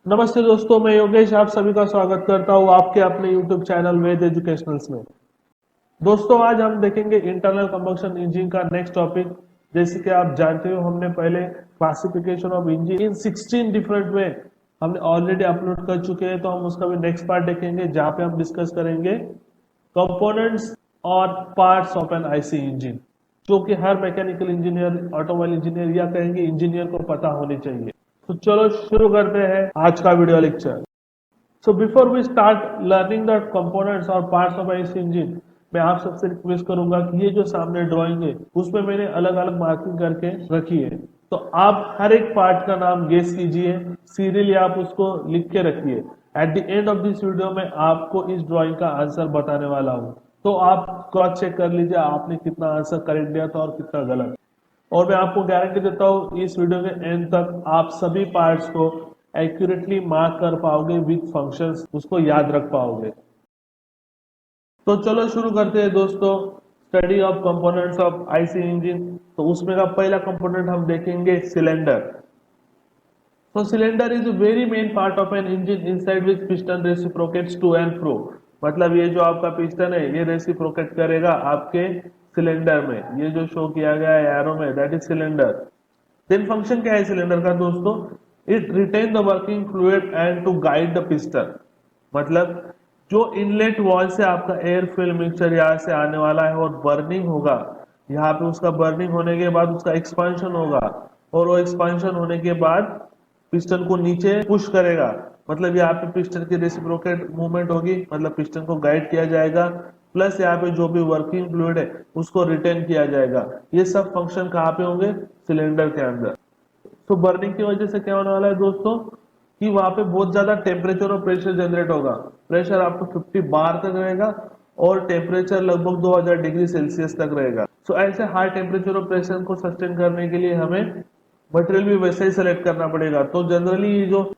नमस्ते दोस्तों, मैं योगेश आप सभी का स्वागत करता हूँ आपके अपने YouTube चैनल वेद एजुकेशनल्स में। दोस्तों, आज हम देखेंगे इंटरनल कंबशन इंजन का नेक्स्ट टॉपिक। जैसे कि आप जानते हो, हमने पहले classification of engine in 16 different way हमने ऑलरेडी अपलोड कर चुके हैं, तो हम उसका भी नेक्स्ट पार्ट देखेंगे जहाँ पे हम डिस्कस करेंगे कंपोनेंट्स और parts of an IC engine, जो कि हर मैकेनिकल इंजीनियर, ऑटोमोबाइल इंजीनियर या कहेंगे इंजीनियर को पता होनी चाहिए। तो चलो शुरू करते हैं आज का video lecture. So before we start learning the components or parts of IC engine, मैं आप सबसे रिक्वेस्ट करूंगा कि ये जो सामने ड्राइंग है उसमें मैंने अलग अलग मार्किंग करके रखी है, तो आप हर एक पार्ट का नाम गेस कीजिए, सीरियली आप उसको लिख के रखिए। At the end of this video में आपको इस ड्राइंग का आंसर बताने वाला हूँ, तो आप क्रॉस चेक कर लीजिए आपने कितना आंसर करेक्ट दिया था और कितना गलत। और मैं आपको गारंटी देता हूँ इस वीडियो के एंड तक आप सभी पार्ट्स को एक्यूरेटली मार्क कर पाओगे, विथ फंक्शंस उसको याद रख पाओगे। तो चलो शुरू करते हैं दोस्तों, study of components of IC engine. तो उसमें का पहला कंपोनेंट हम देखेंगे cylinder. So cylinder is a very main part of an engine inside which piston reciprocates to and fro। मतलब ये जो आपका पिस्टन है ये रेसिप्रोकेट करेगा आपके सिलेंडर में, ये जो शो किया गया है एरो में, that is cylinder. Then function क्या है सिलेंडर का दोस्तों? It retain the working fluid and to guide the piston. मतलब जो इनलेट वॉल से आपका एयर फिल मिक्सचर यहाँ से आने वाला है और बर्निंग होगा, यहाँ पे उसका बर्निंग होने के बाद उसका एक्सपांशन होगा, और वो एक्सपांशन होने के बाद पिस्टन को नीचे पुश करेगा। मतलब यहाँ पे पिस्टन की रेसिप्रोकेट मूवमेंट होगी, मतलब पिस्टन को गाइड किया जाएगा, प्लस यहाँ पे जो भी वर्किंग फ्लूइड है उसको रिटेन किया जाएगा। ये सब फंक्शन कहाँ पे होंगे? सिलेंडर के अंदर। तो बर्निंग की वजह से क्या होने वाला है दोस्तों कि वहां पे बहुत ज्यादा टेम्परेचर और प्रेशर जनरेट होगा। प्रेशर आपको 50 बार तक रहेगा और टेम्परेचर लगभग 2000 डिग्री सेल्सियस तक रहेगा। सो ऐसे हाई टेम्परेचर और प्रेशर को सस्टेन करने के लिए हमें मटेरियल भी वैसे ही सेलेक्ट करना पड़ेगा। तो जनरली ये जो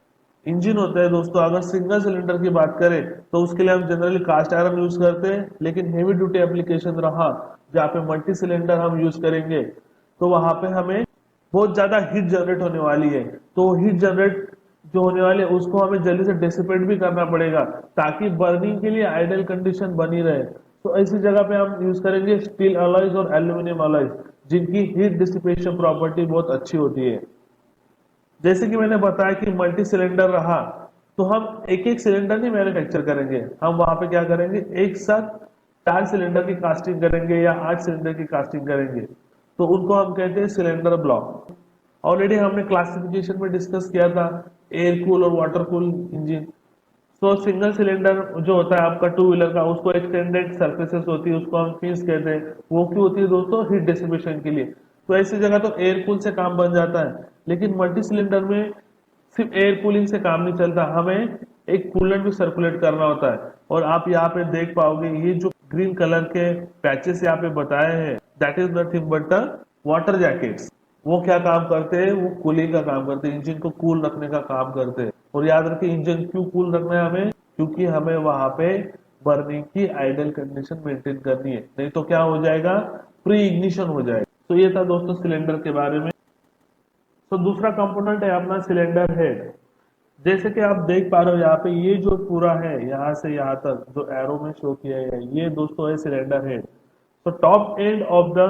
इंजन होता है दोस्तों, अगर सिंगल सिलेंडर की बात करें तो उसके लिए हम जनरली कास्ट आयरन यूज करते हैं, लेकिन हेवी ड्यूटी एप्लीकेशन रहा जहाँ पे मल्टी सिलेंडर हम यूज करेंगे तो वहां पे हमें बहुत ज्यादा हीट जनरेट होने वाली है। तो हीट जनरेट जो होने वाले उसको हमें जल्दी से डिसिपेट भी करना पड़ेगा ताकि बर्निंग के लिए आइडियल कंडीशन बनी रहे। तो ऐसी जगह पे हम यूज करेंगे स्टील अलॉयज और एल्यूमिनियम अलॉयज, जिनकी हीट डिसिपेशन प्रॉपर्टी बहुत अच्छी होती है। जैसे कि मैंने बताया कि मल्टी सिलेंडर रहा तो हम एक एक सिलेंडर नहीं मैन्युफैक्चर करेंगे, हम वहां पे क्या करेंगे, एक साथ 4 सिलेंडर की कास्टिंग करेंगे या 8 सिलेंडर की कास्टिंग करेंगे। तो उनको हम कहते हैं सिलेंडर ब्लॉक। ऑलरेडी हमने क्लासिफिकेशन में डिस्कस किया था एयर कूल और वाटर कूल इंजन। तो सिंगल सिलेंडर जो होता है आपका टू व्हीलर का, उसको एक्सटेंडेड सर्फेसेस होती है, उसको हम फिन्स कहते हैं। वो क्यों होती है दोस्तों? हीट डिसिपेशन के लिए। तो ऐसी जगह तो एयर कूल से काम बन जाता है, लेकिन मल्टी सिलेंडर में सिर्फ एयर कूलिंग से काम नहीं चलता, हमें एक कूलेंट भी सर्कुलेट करना होता है। और आप यहाँ पे देख पाओगे ये जो ग्रीन कलर के पैचेस यहाँ पे बताए हैं, that is nothing but the water jackets. वो क्या काम करते हैं? वो कूलिंग का काम करते हैं, इंजन को कूल रखने का काम करते हैं। और याद रखिए इंजन क्यों कूल रखना है हमें? क्योंकि हमें वहां पे बर्निंग की आइडियल कंडीशन मेंटेन करनी है, नहीं तो क्या हो जाएगा, प्री इग्निशन हो जाएगा। तो ये था दोस्तों सिलेंडर के बारे में। तो दूसरा कंपोनेंट है अपना सिलेंडर हेड। जैसे कि आप देख पा रहे हो यहाँ पे ये जो पूरा है यहाँ से यहाँ तक जो एरो में शो किया है, ये दोस्तों है cylinder head. So top end of the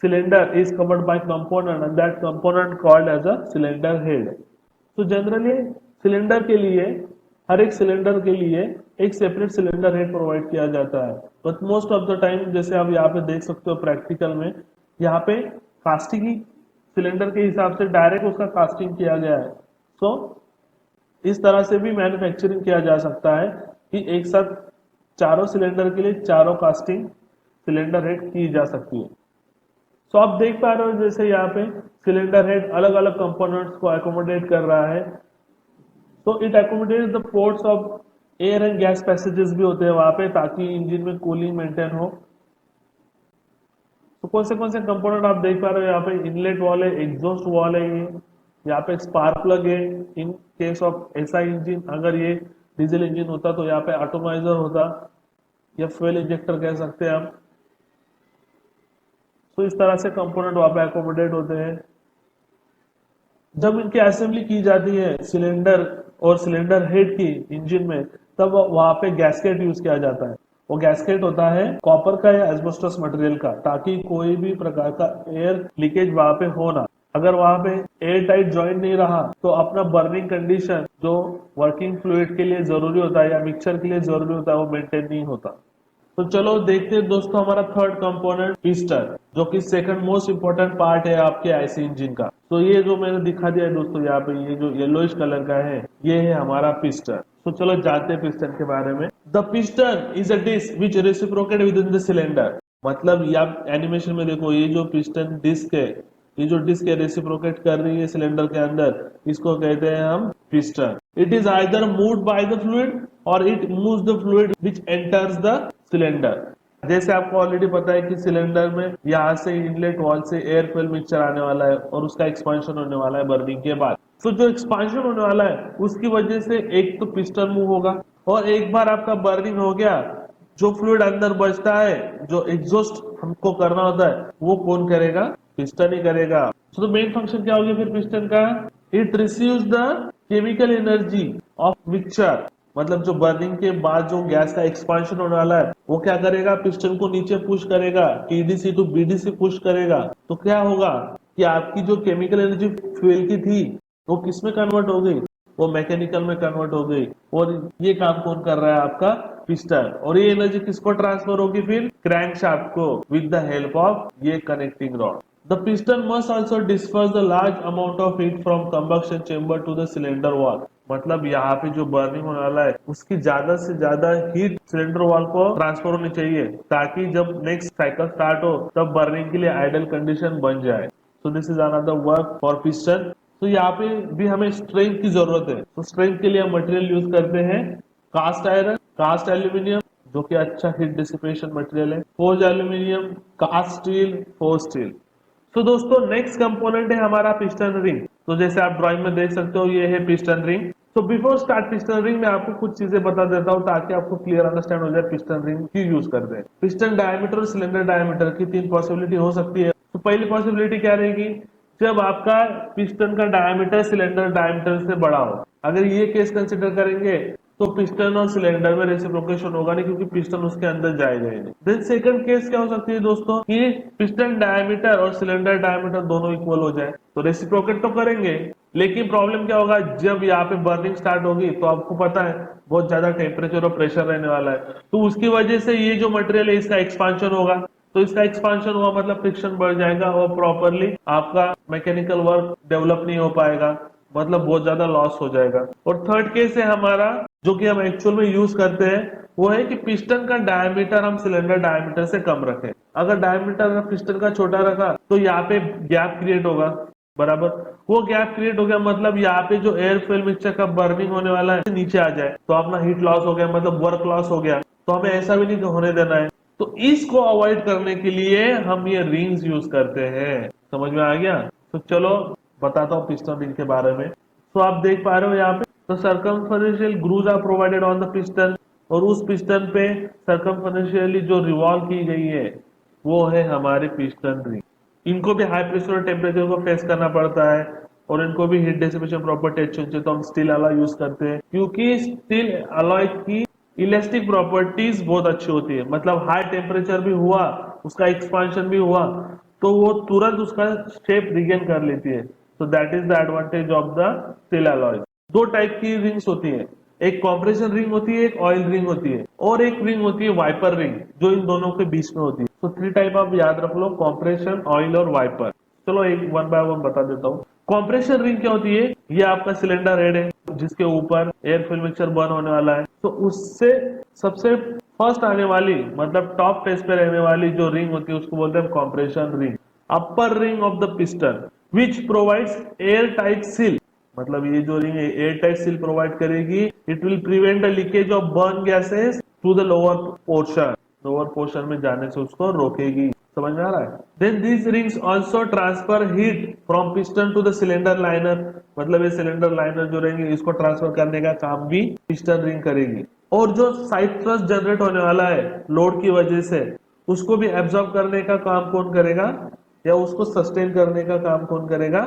cylinder is covered by component and that component called as a cylinder head। तो जनरली सिलेंडर के लिए, हर एक सिलेंडर के लिए एक सेपरेट सिलेंडर हेड प्रोवाइड किया जाता है। But most of the time जैसे आप यहाँ पे देख सकते हो प्रैक्टिकल में, यहाँ पे कास्टिंग ही सिलेंडर के हिसाब से डायरेक्ट उसका कास्टिंग किया गया है। सो इस तरह से भी मैन्युफैक्चरिंग किया जा सकता है कि एक साथ चारों सिलेंडर के लिए चारों कास्टिंग सिलेंडर हेड की जा सकती है। तो आप देख पा रहे हो जैसे यहाँ पे सिलेंडर हेड अलग अलग कंपोनेंट्स को एकोमोडेट कर रहा है। तो it accommodate the ports of air and gas passages भी होते हैं वहां पे, ताकि इंजन में कूलिंग मेंटेन हो। तो कौन से कंपोनेंट आप देख पा रहे हो यहाँ पे? इनलेट वॉल है, एग्जॉस्ट वॉल है, ये यहाँ पे स्पार्क प्लग है in case of SI engine. अगर ये डीजल इंजन होता तो यहाँ पे एटोमाइजर होता या फ्यूल इंजेक्टर कह सकते हैं हम। तो इस तरह से कंपोनेंट वहां पे एकोमोडेट होते हैं। जब इनकी असेंबली की जाती है सिलेंडर और सिलेंडर हेड की इंजन में, तब वहां पे गैस्केट यूज किया जाता है। वो गैस्केट होता है कॉपर का या एस्बेस्टस मटेरियल का, ताकि कोई भी प्रकार का एयर लीकेज वहां पे हो ना। अगर वहां पे एयर टाइट ज्वाइंट नहीं रहा तो अपना बर्निंग कंडीशन जो वर्किंग फ्लूइड के लिए जरूरी होता है या मिक्सचर के लिए जरूरी होता है वो मेंटेन नहीं होता। तो चलो देखते हैं दोस्तों हमारा थर्ड कंपोनेंट पिस्टन, जो कि सेकंड मोस्ट इंपोर्टेंट पार्ट है आपके आईसी इंजन का। तो ये जो मैंने दिखा दिया है दोस्तों यहाँ पे, ये जो येलोइश कलर का है ये है हमारा पिस्टन। तो चलो जानते हैं पिस्टन के बारे में। The piston is a disc which reciprocate within the cylinder. मतलब ये आप एनिमेशन में देखो, ये जो पिस्टन डिस्क है, ये जो डिस्क है रेसिप्रोकेट कर रही है सिलेंडर के अंदर, इसको कहते हैं हम piston. It is either moved by the fluid और it moves the fluid which enters the cylinder. जैसे आपको ऑलरेडी पता है कि सिलेंडर में यहाँ से इनलेट वॉल से एयर फ्यूल मिक्सचर आने वाला है और उसका एक्सपांशन होने वाला है बर्निंग के बाद। तो जो एक्सपांशन होने वाला है उसकी वजह से एक तो पिस्टन मूव होगा, और एक बार आपका बर्निंग हो गया, जो फ्लूइड अंदर बचता है, जो एग्जॉस्ट हमको करना होता है, वो कौन करेगा? पिस्टन ही करेगा। तो मेन फंक्शन क्या होगी फिर पिस्टन का? It receives the chemical energy of mixture. मतलब जो बर्निंग के बाद जो गैस का एक्सपांशन होने वाला है वो क्या करेगा? पिस्टन को नीचे पुश करेगा, टीडीसी टू बीडीसी पुश करेगा। तो क्या होगा कि आपकी जो केमिकल एनर्जी फ्यूल की थी वो किस में कन्वर्ट हो गई? वो मैकेनिकल में कन्वर्ट हो गई। और ये काम कौन कर रहा है? आपका पिस्टन। और ये एनर्जी किसको ट्रांसफर होगी? फिर क्रैंक शाफ्ट को, विद द हेल्प ऑफ ये connecting rod. The piston must also disperse the large amount of heat from combustion chamber to the cylinder wall। मतलब यहाँ पे जो बर्निंग होने वाला है उसकी ज्यादा से ज्यादा हीट सिलेंडर वॉल को ट्रांसफर होनी चाहिए, ताकि जब नेक्स्ट साइकिल स्टार्ट हो तब बर्निंग के लिए आइडल कंडीशन बन जाए। सो this is another work for piston. तो यहाँ पे भी हमें स्ट्रेंथ की जरूरत है। तो स्ट्रेंथ के लिए हम मटेरियल यूज करते हैं कास्ट आयरन, कास्ट एल्यूमिनियम जो कि अच्छा हीट डिसिपेशन मटेरियल है, forge aluminium, cast steel, forge steel. तो दोस्तों नेक्स्ट कंपोनेंट है हमारा पिस्टन रिंग। तो जैसे आप ड्राइंग में देख सकते हो ये है पिस्टन रिंग। तो बिफोर स्टार्ट पिस्टन रिंग में आपको कुछ चीजें बता देता हूँ ताकि आपको क्लियर अंडरस्टैंड हो जाए पिस्टन रिंग क्यों यूज करते हैं। पिस्टन डायमीटर और सिलेंडर डायमीटर की तीन पॉसिबिलिटी हो सकती है। तो पहली पॉसिबिलिटी क्या रहेगी? जब आपका पिस्टन का डायमीटर सिलेंडर डायमीटर से बड़ा हो। अगर ये केस कंसिडर करेंगे तो पिस्टन और सिलेंडर में रेसिप्रोकेशन होगा नहीं, क्योंकि पिस्टन उसके अंदर जाएगा ही नहीं। देन सेकंड केस क्या हो सकती है दोस्तों कि पिस्टन डायमीटर और सिलेंडर डायमीटर दोनों इक्वल हो जाए, तो रेसिप्रोकेट तो करेंगे, लेकिन प्रॉब्लम क्या होगा? जब यहाँ पे बर्निंग स्टार्ट होगी तो आपको पता है बहुत ज्यादा टेम्परेचर और प्रेशर रहने वाला है, तो उसकी वजह से ये जो मटेरियल है इसका एक्सपांशन होगा। तो इसका एक्सपांशन हुआ मतलब फ्रिक्शन बढ़ जाएगा और प्रॉपरली आपका मैकेनिकल वर्क डेवलप नहीं हो पाएगा, मतलब बहुत ज्यादा लॉस हो जाएगा। और थर्ड केस है हमारा जो कि हम एक्चुअल में यूज करते हैं, वो है कि पिस्टन का डायमीटर हम सिलेंडर डायमीटर से कम रखें। अगर डायमीटर पिस्टन का छोटा रखा तो यहाँ पे गैप क्रिएट होगा, बराबर। वो गैप क्रिएट हो गया मतलब यहाँ पे जो एयर फ्यूल मिक्सचर का बर्निंग होने वाला है नीचे आ जाए तो अपना हीट लॉस हो गया, मतलब वर्क लॉस हो गया। तो हमें ऐसा भी नहीं होने देना है। तो इसको अवॉइड करने के लिए हम ये रिंग्स यूज करते हैं। समझ में आ गया? तो चलो बताता हूँ पिस्टन रिंग के बारे में। तो आप देख पा रहे हो यहाँ पे, तो circumferential grooves are provided on the piston, और उस पिस्टन पे सर्कमफरेंशियली जो रिवॉल्व की गई है वो है हमारी पिस्टन रिंग। इनको भी हाई प्रेशर और टेम्परेचर को फेस करना पड़ता है, और इनको भी हीट डिसिपेशन प्रॉपर्टी अच्छी होनी चाहिए। तो हम स्टील अलॉय यूज करते हैं, क्योंकि स्टील अलॉय की इलास्टिक प्रॉपर्टीज बहुत अच्छी होती है। मतलब हाई टेम्परेचर भी हुआ, उसका एक्सपांशन भी हुआ, तो वो तुरंत उसका शेप रिगेन कर लेती है। तो that is the advantage of the steel alloy. दो टाइप की रिंग्स होती है, एक कॉम्प्रेशन रिंग होती है, एक ऑयल रिंग होती है, और एक रिंग होती है वाइपर रिंग जो इन दोनों के बीच में होती है। तो थ्री टाइप आप याद रख लो, कॉम्प्रेशन, ऑयल और वाइपर। चलो एक वन बाय वन बता देता हूँ। कॉम्प्रेशन रिंग क्या होती है? ये आपका सिलेंडर हेड है जिसके ऊपर एयर फ्यूल मिक्सचर बर्न होने वाला है। तो उससे सबसे फर्स्ट आने वाली, मतलब टॉप फेस पे रहने वाली जो रिंग होती है उसको बोलते हैं compression ring. Upper ring of the piston which provides air tight seal. मतलब ये जो रिंग है एयर टाइट सील प्रोवाइड करेगी। It will prevent the leakage of burn gases to the lower portion. Lower portion में जाने से उसको रोकेगी। समझ में आ रहा है? Then these rings also transfer heat from piston to the cylinder liner. मतलब ये सिलेंडर लाइनर जो रहेंगे इसको ट्रांसफर करने का काम भी पिस्टन रिंग करेगी। और जो साइड थ्रस्ट जनरेट होने वाला है लोड की वजह से, उसको भी एब्जॉर्ब करने का काम कौन करेगा, या उसको सस्टेन करने का काम कौन करेगा?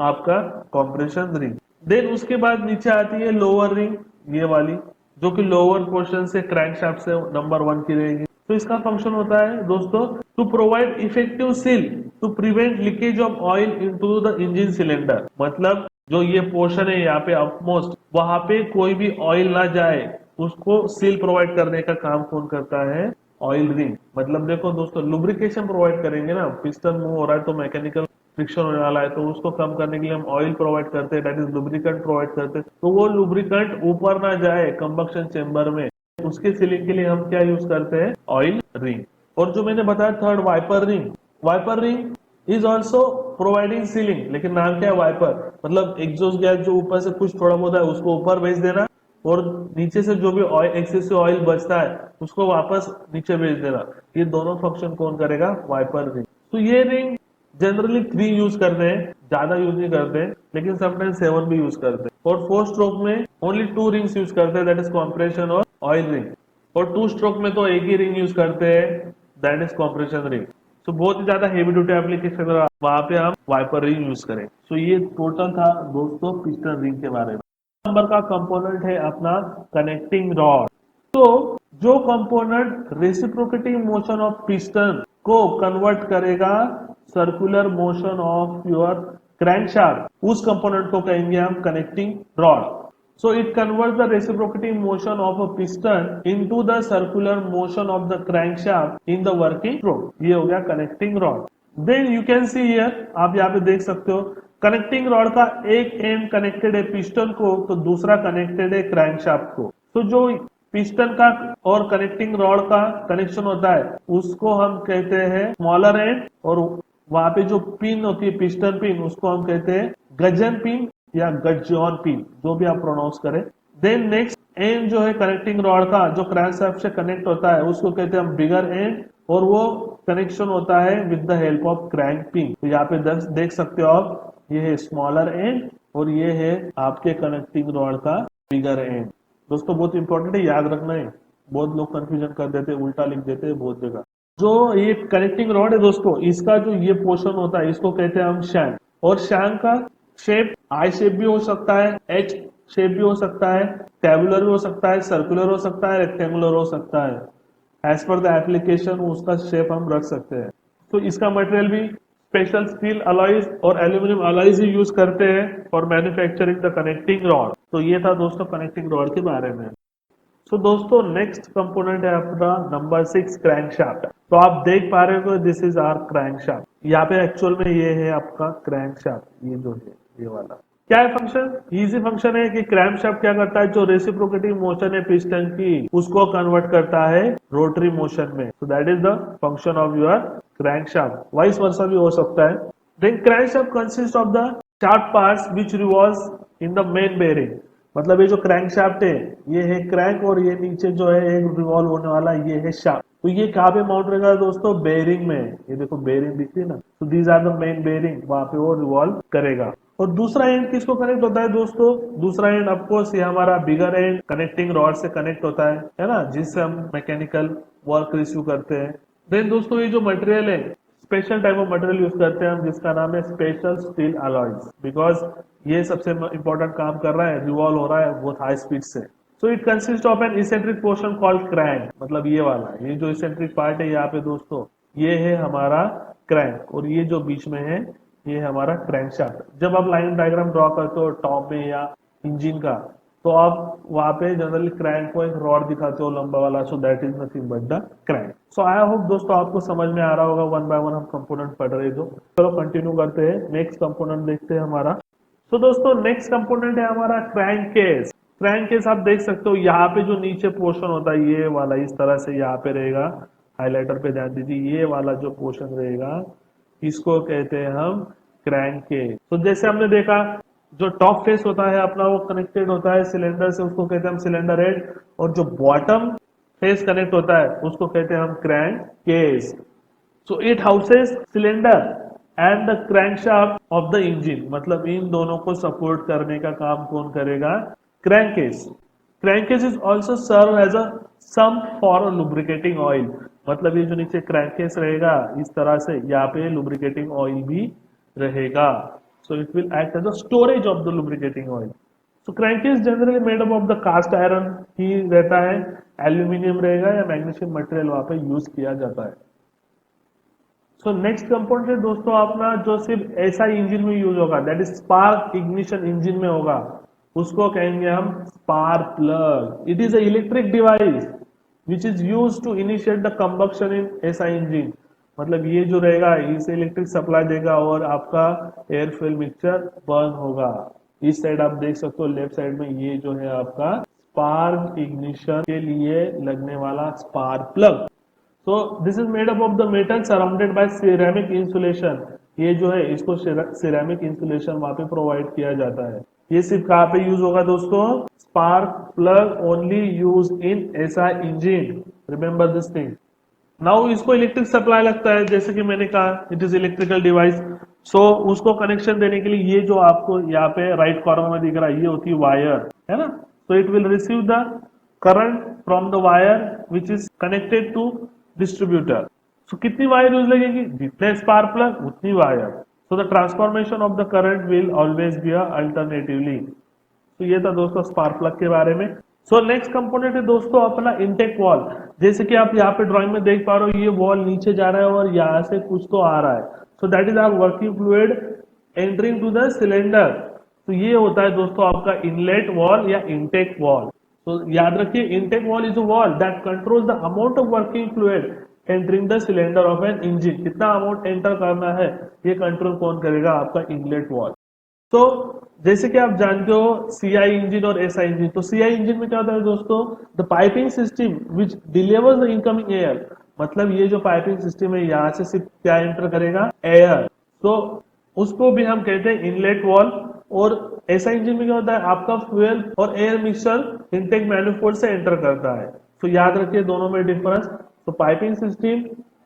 आपका कॉम्प्रेशन रिंग। देन उसके बाद नीचे आती है लोअर रिंग, ये वाली, जो कि लोअर पोर्शन से क्रैंकशाफ्ट से नंबर 1 की रहेगी। तो इसका फंक्शन होता है दोस्तों to provide effective seal to prevent leakage of oil into the engine cylinder. मतलब जो ये पोर्शन है यहाँ पे अपमोस्ट, वहां पे कोई भी ऑयल ना जाए, उसको सील प्रोवाइड करने का काम कौन करता है? Oil ring. मतलब देखो दोस्तों, लुब्रिकेशन प्रोवाइड करेंगे ना, पिस्टन मूव हो रहा है तो मैकेनिकल फ्रिक्शन होने वाला है, तो उसको कम करने के लिए हम ऑयल प्रोवाइड करते हैं, दैट इज लुब्रिकेंट प्रोवाइड करते हैं। तो वो लुब्रिकेंट ऊपर ना जाए कंबक्शन चेंबर में, उसके सीलिंग के लिए हम क्या यूज करते हैं? Oil ring. और जो मैंने बताया third, wiper ring. Wiper ring is also providing sealing, लेकिन नाम क्या है? वाइपर। मतलब एग्जॉस्ट गैस जो ऊपर से कुछ थोड़ा बहुत है उसको ऊपर भेज देना, और नीचे से जो भी ऑयल, एक्सेसिव ऑयल बचता है, उसको वापस नीचे भेज देना। ये दोनों फंक्शन कौन करेगा? Wiper ring. तो ये रिंग जनरली 3 यूज करते हैं, ज्यादा यूज नहीं करते हैं, लेकिन समटाइम 7 भी यूज करते हैं। और 4 स्ट्रोक में ओनली 2 रिंग्स यूज करते हैं, दैट इज कॉम्प्रेशन और ऑयल रिंग। और 2 स्ट्रोक में तो एक ही रिंग यूज करते हैं, दैट इज कॉम्प्रेशन रिंग। तो बहुत ही ज्यादा हेवी ड्यूटी एप्लीकेशन वहां पे हम वाइपर रिंग यूज करें। तो ये टोटल था दोस्तों पिस्टन रिंग के बारे में। नंबर का कंपोनेंट है अपना कनेक्टिंग रॉड। तो जो component reciprocating motion of piston को कन्वर्ट करेगा circular motion of your crankshaft, उस कंपोनेंट को कहेंगे हम connecting rod. So it converts the reciprocating motion of a piston into the circular motion of the crankshaft in the working stroke. ये हो गया connecting rod. Then you can see here, आप यहाँ पे देख सकते हो, कनेक्टिंग रॉड का एक एंड कनेक्टेड है पिस्टन को, तो दूसरा कनेक्टेड है क्रैंकशाफ्ट को। तो जो पिस्टन का और कनेक्टिंग रॉड का कनेक्शन होता है उसको हम कहते हैं स्मॉलर एंड, और वहां पे जो पिन होती है पिस्टन पिन, उसको हम कहते हैं गजन पिन या गजॉन पिन, जो भी आप प्रोनाउंस करें। देन नेक्स्ट एंड जो है कनेक्टिंग रॉड का, जो क्रैंकशाफ्ट से कनेक्ट होता है, उसको कहते हैं हम बिगर एंड, और वो कनेक्शन होता है with the help of crank pin. तो यहाँ पे देख सकते हो आप, ये है स्मॉलर एंड और ये है आपके कनेक्टिंग रॉड का बिगर एंड। दोस्तों बहुत इंपॉर्टेंट है, याद रखना है। बहुत लोग कंफ्यूजन कर देते हैं, उल्टा लिख देते हैं बहुत जगह। जो ये कनेक्टिंग रॉड है दोस्तों, इसका जो ये पोर्शन होता है इसको कहते हैं हम शैंक। और शैंक का शेप आई शेप भी हो सकता है, एच शेप भी हो सकता है, टेबुलर भी हो सकता है, सर्कुलर हो सकता है, रेक्टेंगुलर हो सकता है। एज पर द एप्लीकेशन उसका शेप हम रख सकते हैं। तो इसका मटेरियल भी स्पेशल स्टील अलॉयज और एल्यूमिनियम अलॉयज ही यूज करते हैं for manufacturing the connecting rod. तो ये था दोस्तों कनेक्टिंग रॉड के बारे में। तो दोस्तों नेक्स्ट कंपोनेंट है अपना नंबर 6, क्रैंकशाफ्ट। तो आप देख पा रहे हो दिस इज आवर क्रैंकशाफ्ट। यहाँ पे एक्चुअल में ये है आपका क्रैंकशाफ्ट, ये जो है ये वाला। क्या है फंक्शन? इजी फंक्शन है कि क्रैंकशाफ्ट क्या करता है, जो रेसिप्रोकेटिंग मोशन है पिस्टन की, उसको कन्वर्ट करता है रोटरी मोशन में। So that is the function of your crankshaft. Vice versa भी हो सकता है। Then crankshaft consist of the shaft parts which revolves in the main bearing. मतलब ये जो क्रैंकशाफ्ट है, ये है क्रैंक, और ये नीचे जो है एक रिवॉल्व होने वाला ये है शाफ्ट। तो ये कहाँ पे माउंट रहेगा दोस्तों? बेयरिंग में। ये देखो बेयरिंग दिख रही है ना, तो these are the main bearing, वहां पे वो रिवॉल्व करेगा। और दूसरा एंड किसको कनेक्ट होता है दोस्तों? दूसरा एंड ऑफकोर्स ये हमारा बिगर एंड कनेक्टिंग रॉड से कनेक्ट होता है ना, जिससे हम मैकेनिकल वर्क रिसीव करते हैं। देन दोस्तों ये जो मटेरियल है, special type of material use करते हैं हम, जिसका नाम है स्पेशल स्टील अलॉयज, बिकॉज ये सबसे इंपॉर्टेंट काम कर रहा है, रिवॉल्व हो रहा है बहुत हाई स्पीड से। So it consist of an eccentric portion called crank. मतलब ये वाला, ये जो इसेंट्रिक पार्ट है यहाँ पे दोस्तों, ये है हमारा क्रैंक, और ये जो बीच में है ये हमारा क्रैंकशाफ्ट। जब आप लाइन डायग्राम ड्रॉ करते हो टॉप में या इंजन का, तो आप वहां पे जनरली क्रैंक को एक रॉड दिखाते हो लंबा वाला, सो that is nothing but the crank. So I hope दोस्तों आपको समझ में आ रहा होगा। वन बाय वन हम कंपोनेंट पढ़ रहे जो। चलो कंटिन्यू करते हैं, नेक्स्ट कंपोनेंट देखते हैं हमारा। तो दोस्तों नेक्स्ट कंपोनेंट है हमारा क्रैंक केस। क्रैंक केस आप देख सकते हो, यहाँ पे जो नीचे पोर्शन होता है ये वाला इस तरह से यहाँ पे रहेगा। हाइलाइटर पे ध्यान दीजिए, ये वाला जो पोर्शन रहेगा इसको कहते हैं हम क्रैंक केस। तो जैसे हमने देखा, जो टॉप फेस होता है अपना वो कनेक्टेड होता है सिलेंडर से, उसको कहते हैं हम सिलेंडर हेड, और जो बॉटम फेस कनेक्ट होता है उसको कहते हैं हम crank case. So it houses cylinder and the crankshaft of the engine. मतलब इन दोनों को सपोर्ट करने का काम कौन करेगा? Crankcase. Crankcase is also serve as a sump for lubricating oil. मतलब ये जो नीचे क्रैंकेस रहेगा इस तरह से, यहाँ पे लुब्रिकेटिंग ऑयल भी रहेगा। So it will act as a storage of the lubricating oil. So crank is generally made up of the cast iron ही रहता है, एल्यूमिनियम रहेगा या मैग्नीशियम मटेरियल वहां पे यूज किया जाता है. सो नेक्स्ट कंपोनेंट है दोस्तों अपना जो सिर्फ ऐसा इंजन में यूज होगा, that is spark ignition engine में होगा, उसको कहेंगे हम spark plug. It is a electric device which is use to initiate the combustion in ऐसा इंजन. मतलब ये जो रहेगा इसे इलेक्ट्रिक सप्लाई देगा और आपका एयर फ्यूल मिक्सचर बर्न होगा. इस साइड आप देख सकते हो लेफ्ट साइड में ये जो है आपका स्पार्क इग्निशन के लिए लगने वाला spark plug. So this is made up of the metal surrounded by ceramic insulation. ये जो है इसको सिरेमिक इंसुलेशन वहां पे प्रोवाइड किया जाता है. ये सिर्फ कहाँ पे यूज होगा दोस्तों? Spark plug only use in ऐसा engine. Remember this thing. Now इसको इलेक्ट्रिक सप्लाई लगता है, जैसे कि मैंने कहा it is electrical device. So उसको कनेक्शन देने के लिए ये जो आपको यहाँ पे राइट कॉर्नर में दिख रहा है ये होती है वायर, है ना. So it will receive the current from the wire which is connected to distributor. So कितनी वायर यूज लगेगी? जितने स्पार्क प्लग उतनी wire. So the transformation of the current will always be alternatively. तो ये था दोस्तों स्पार्क प्लग के बारे में. सो नेक्स्ट कंपोनेंट है दोस्तों अपना इंटेक वॉल. जैसे कि आप यहाँ पे ड्राइंग में देख पा रहे हो ये वॉल नीचे जा रहा है और यहाँ से कुछ तो आ रहा है. So that is our working fluid entering to the cylinder. तो ये होता है दोस्तों आपका इनलेट वॉल या इंटेक वॉल. तो याद रखिए intake valve is a valve that controls the amount of working fluid entering the cylinder of an engine. कितना अमाउंट एंटर करना है ये कंट्रोल कौन करेगा? आपका इनलेट वॉल. तो जैसे कि आप जानते हो सीआई इंजन और एसआई इंजन. तो सीआई इंजन में क्या होता है दोस्तों? The piping system which delivers the incoming air. मतलब ये जो पाइपिंग सिस्टम है यहाँ से सिर्फ क्या एंटर करेगा? एयर. तो उसको भी हम कहते हैं इनलेट वॉल. और एसआई इंजन में क्या होता है? आपका फ्यूल और एयर मिक्सचर इनटेक मैनिफोल्ड से एंटर करता है. तो याद रखिए दोनों में डिफरेंस. तो piping system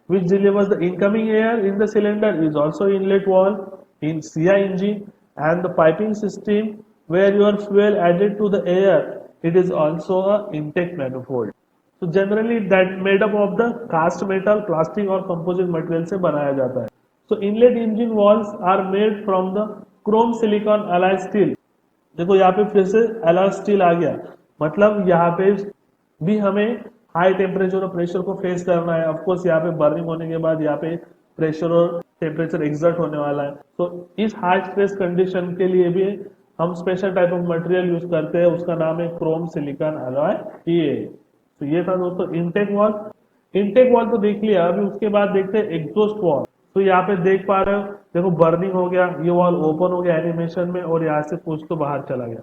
which delivers the incoming air in the cylinder is also inlet valve in CI engine, and the piping system where your fuel added to the air, it is also a intake manifold. So generally that made up of the cast metal, plastic और composite material से बनाया जाता है. So inlet engine valves are made from the chrome silicon alloy steel. देखो यहाँ पे फिर से alloy steel आ गया. मतलब यहाँ पे भी हमें हाई टेम्परेचर और प्रेशर को फेस करना है. ऑफकोर्स यहाँ पे बर्निंग होने के बाद यहाँ पे प्रेशर और टेम्परेचर एक्सर्ट होने वाला है. तो इस हाई स्ट्रेस कंडीशन के लिए भी हम special type of material use करते हैं, उसका नाम है क्रोम सिलिकॉन अलॉय टीए. तो ये था दोस्तों इंटेक वॉल. इंटेक वॉल तो देख लिया. अभी उसके बाद देखते हैं एग्जॉस्ट वॉल. तो यहाँ पे देख पा रहे हो, देखो बर्निंग हो गया, ये वॉल ओपन हो गया एनिमेशन में और यहाँ से कुछ तो बाहर चला गया.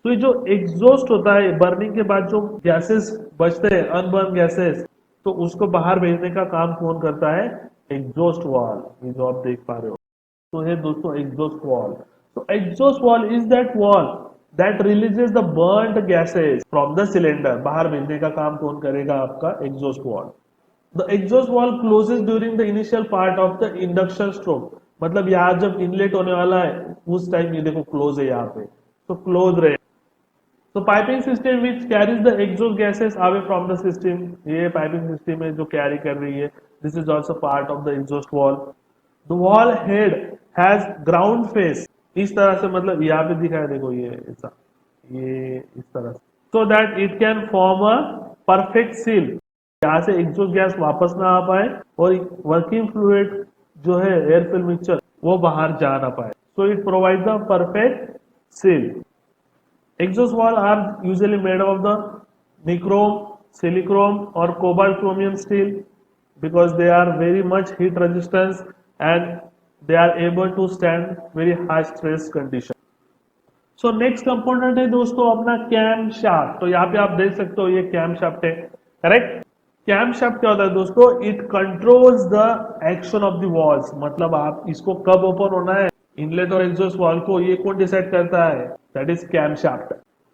तो ये जो एग्जॉस्ट होता है बर्निंग के बाद जो गैसेस बचते हैं अनबर्न गैसेस, तो उसको बाहर भेजने का काम कौन करता है? Exhaust valve. ये जो आप देख पा रहे हो तो है दोस्तों एग्जॉस्ट वॉल. तो exhaust valve is that valve that releases the burned gases from the cylinder. बाहर भेजने का काम कौन करेगा? आपका exhaust valve. The exhaust valve closes during the initial part of the induction stroke. मतलब यहाँ जब इनलेट होने वाला है उस टाइम ये देखो क्लोज है यहाँ पे, तो क्लोज रहे. So piping system which carries the exhaust gases away from the system, ये piping system है जो carry कर रही है. This is also part of the exhaust wall. The wall head has ground face. इस तरह से मतलब यहाँ पे दिखा है देखो ये ऐसा, ये इस तरह से, so that it can form a perfect seal. यहाँ से exhaust गैस वापस ना आ पाए और working fluid जो है air fill mixture वो बाहर जा ना पाए. So it provides a perfect seal. Exhaust valves are usually made of the nichrome, silichrome or cobalt chromium steel because they are very much heat resistant and they are able to stand very high stress condition. So next component है दोस्तों अपना cam shaft. तो यहाँ पे आप देख सकते हो ये कैम शाफ्ट है, करेक्ट. कैम शाफ्ट क्या होता है दोस्तों? It controls the action of the walls. मतलब आप इसको कब ओपन होना है इनलेट और एग्जॉस्ट वॉल को, ये कौन डिसाइड करता है? That is cam shaft.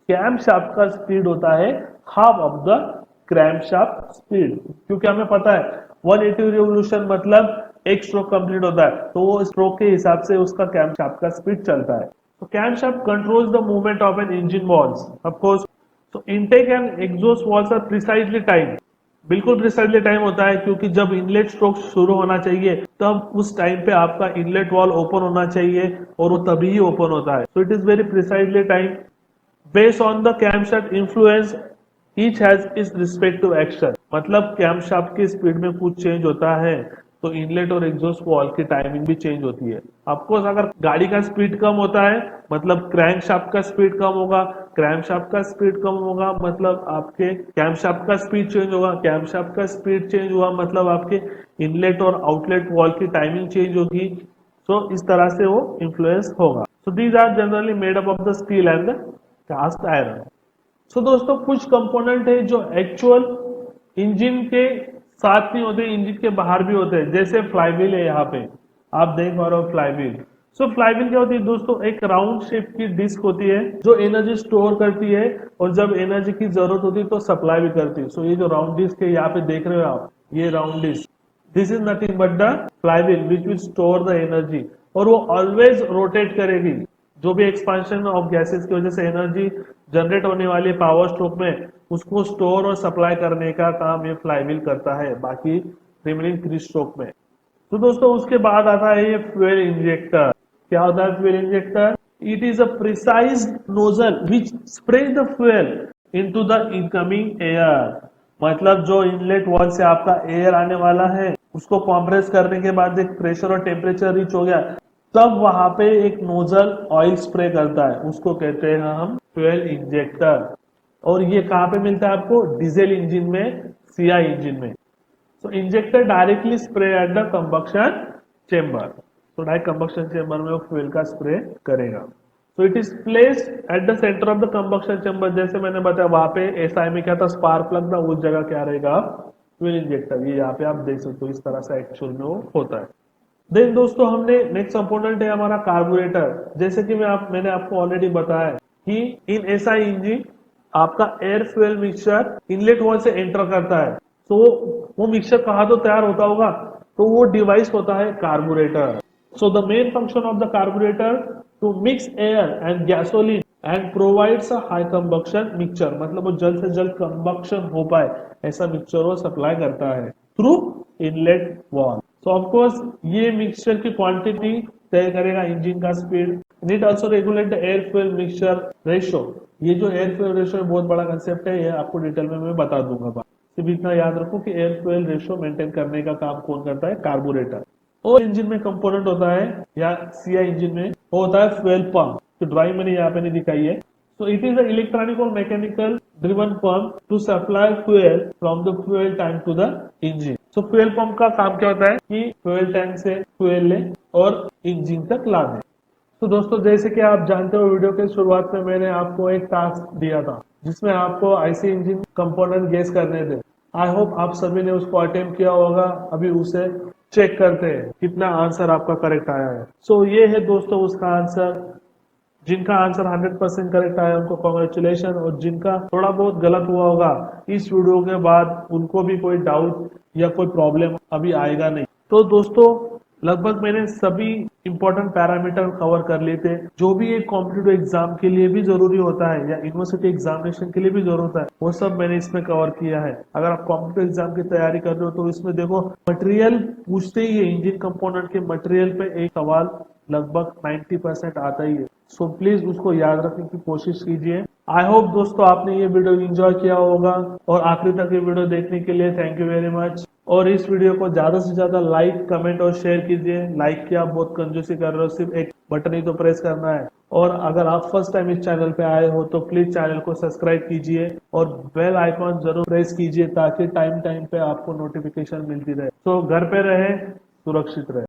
Cam shaft का स्पीड होता है half of the crank shaft speed, क्योंकि हमें पता है 180 रिवोल्यूशन मतलब एक स्ट्रोक कंप्लीट होता है, तो वो स्ट्रोक के हिसाब से उसका कैम शाफ्ट का स्पीड चलता है. तो cam shaft controls the movement of an engine valves of course. तो intake and exhaust valves are precisely timed. बिल्कुल प्रिसाइजली टाइम होता है, क्योंकि जब इनलेट स्ट्रोक शुरू होना चाहिए तब उस टाइम पे आपका इनलेट वॉल ओपन होना चाहिए, और वो तभी ही ओपन होता है। So it is very precisely time based on the camshaft influence each has is respective action. मतलब कैमशाफ्ट की स्पीड में कुछ चेंज होता है तो इनलेट और एग्जॉस्ट वॉल की टाइमिंग भी चेंज होती है। ऑफकोर्स अगर गाड़ी का स्पीड कम होता है मतलब क्रैंक शाफ्ट का स्पीड कम होगा, क्रैंक शाफ्ट का स्पीड कम होगा मतलब आपके कैम शाफ्ट का स्पीड चेंज होगा, कैम शाफ्ट का स्पीड चेंज हुआ मतलब आपके इनलेट और आउटलेट वॉल की टाइमिंग चेंज होगी। सो इस तरह से वो इन्फ्लुएंस होगा। So these are generally made up of the steel and the cast iron. So दोस्तों कुछ कंपोनेंट है जो एक्चुअल इंजन के साथ नहीं होते, इंजन के बाहर भी होते हैं। जैसे फ्लाईव्हील है, यहाँ पे आप देख पा रहे हो फ्लाईव्हील। सो फ्लाईव्हील क्या होती है दोस्तों, एक राउंड शेप की डिस्क होती है जो एनर्जी स्टोर करती है, और जब एनर्जी की जरूरत होती है तो सप्लाई भी करती है। सो ये जो राउंड डिस्क है यहाँ पे देख रहे हो आप, ये round disc, this is nothing but the flywheel which will store the energy, और वो ऑलवेज रोटेट करेगी। जो भी एक्सपांशन ऑफ गैसेस की वजह से एनर्जी जनरेट होने वाली पावर स्ट्रोक में, उसको स्टोर और सप्लाई करने का काम ये फ्लाईव्हील करता है, बाकी रिमेनिंग 3 स्ट्रोक में। तो दोस्तों उसके बाद आता है ये फ्यूल इंजेक्टर। क्या होता है fuel injector? It is a precise nozzle which spray the fuel into the incoming air. मतलब जो इनलेट वॉल से आपका एयर आने वाला है उसको कॉम्प्रेस करने के बाद एक प्रेशर और टेम्परेचर रीच हो गया, तब वहां पे एक नोजल ऑयल स्प्रे करता है, उसको कहते हैं हम फ्यूल इंजेक्टर। और ये कहाँ पे मिलता है आपको? डीजल इंजन में, सीआई इंजन में। So injector directly spray at the combustion chamber. So direct combustion chamber में वो फ्यूल का स्प्रे करेगा। So it is placed at the center of the combustion chamber। जैसे मैंने बताया वहां पे एसआई में क्या था, स्पार्क प्लग था, उस जगह क्या रहेगा? Fuel injector. ये यहाँ पे आप देख सकते हो इस तरह से एक्चुअल में वो होता है। देन दोस्तों हमने नेक्स्ट कंपोनेंट है हमारा कार्बोरेटर। जैसे कि मैंने आपको ऑलरेडी बताया कि इन एसआई इंजन आपका air fuel mixture inlet valve से एंटर करता है। तो वो मिक्सचर कहाँ तो तैयार होता होगा, तो वो डिवाइस होता है carburettor. So the main function of the carburettor to mix air and gasoline and provides a high combustion mixture. मतलब वो जल्द से जल्द कंबक्शन हो पाए ऐसा मिक्सचर वो सप्लाई करता है through inlet valve. So of course ये मिक्सचर की क्वांटिटी तय करेगा इंजन का speed. It also regulate the air fuel mixture ratio. ये जो एयर फ्यूल रेशो है बहुत बड़ा कंसेप्ट है, ये आपको डिटेल में मैं बता दूंगा। सिर्फ इतना याद रखो कि एयर फ्यूल रेशो मेंटेन करने का काम कौन करता है? कार्बोरेटर। और इंजन में कंपोनेंट होता है, या सीआई इंजन में वो होता है फ्यूल पंप। तो ड्राइंग मैंने यहाँ पे नहीं दिखाई है। So it is a electronic और mechanical driven pump to supply fuel from the fuel tank to the engine. So fuel pump का काम क्या होता है कि फ्यूल टैंक से फ्यूल ले और इंजन तक ला दे। तो दोस्तों जैसे कि आप जानते हो वीडियो के शुरुआत में मैंने आपको एक टास्क दिया था जिसमें आपको आईसी इंजन कंपोनेंट गेस करने थे। आई होप आप सभी ने उसको अटेम्प्ट किया होगा। अभी उसे चेक करते हैं कितना आंसर आपका करेक्ट आया है। सो ये है दोस्तों उसका आंसर। जिनका आंसर 100% करेक्ट आया उनको कॉन्ग्रेचुलेशन, और जिनका थोड़ा बहुत गलत हुआ होगा इस वीडियो के बाद उनको भी कोई डाउट या कोई प्रॉब्लम अभी आएगा नहीं। तो दोस्तों लगभग मैंने सभी इंपॉर्टेंट पैरामीटर कवर कर लिए थे जो भी एक कॉम्पिटिटिव एग्जाम के लिए भी जरूरी होता है या यूनिवर्सिटी एग्जामिनेशन के लिए भी जरूरत होता है, वो सब मैंने इसमें कवर किया है। अगर आप कॉम्पिटिटिव एग्जाम की तैयारी कर रहे हो तो इसमें देखो मटेरियल पूछते ही है, इंजन कंपोनेंट के मटेरियल पे एक सवाल लगभग 90% आता ही है। सो प्लीज उसको याद रखने की कोशिश कीजिए। आई होप दोस्तों आपने ये वीडियो एंजॉय किया होगा, और आखिरी तक ये वीडियो देखने के लिए थैंक यू वेरी मच। और इस वीडियो को ज्यादा से ज्यादा लाइक, कमेंट और शेयर कीजिए। लाइक की आप बहुत कंजूसी कर रहे हो, सिर्फ एक बटन ही तो प्रेस करना है। और अगर आप फर्स्ट टाइम इस चैनल पे आए हो तो प्लीज चैनल को सब्सक्राइब कीजिए और बेल आइकॉन जरूर प्रेस कीजिए ताकि टाइम टाइम पे आपको नोटिफिकेशन मिलती रहे। तो घर पे रहे, सुरक्षित रहे।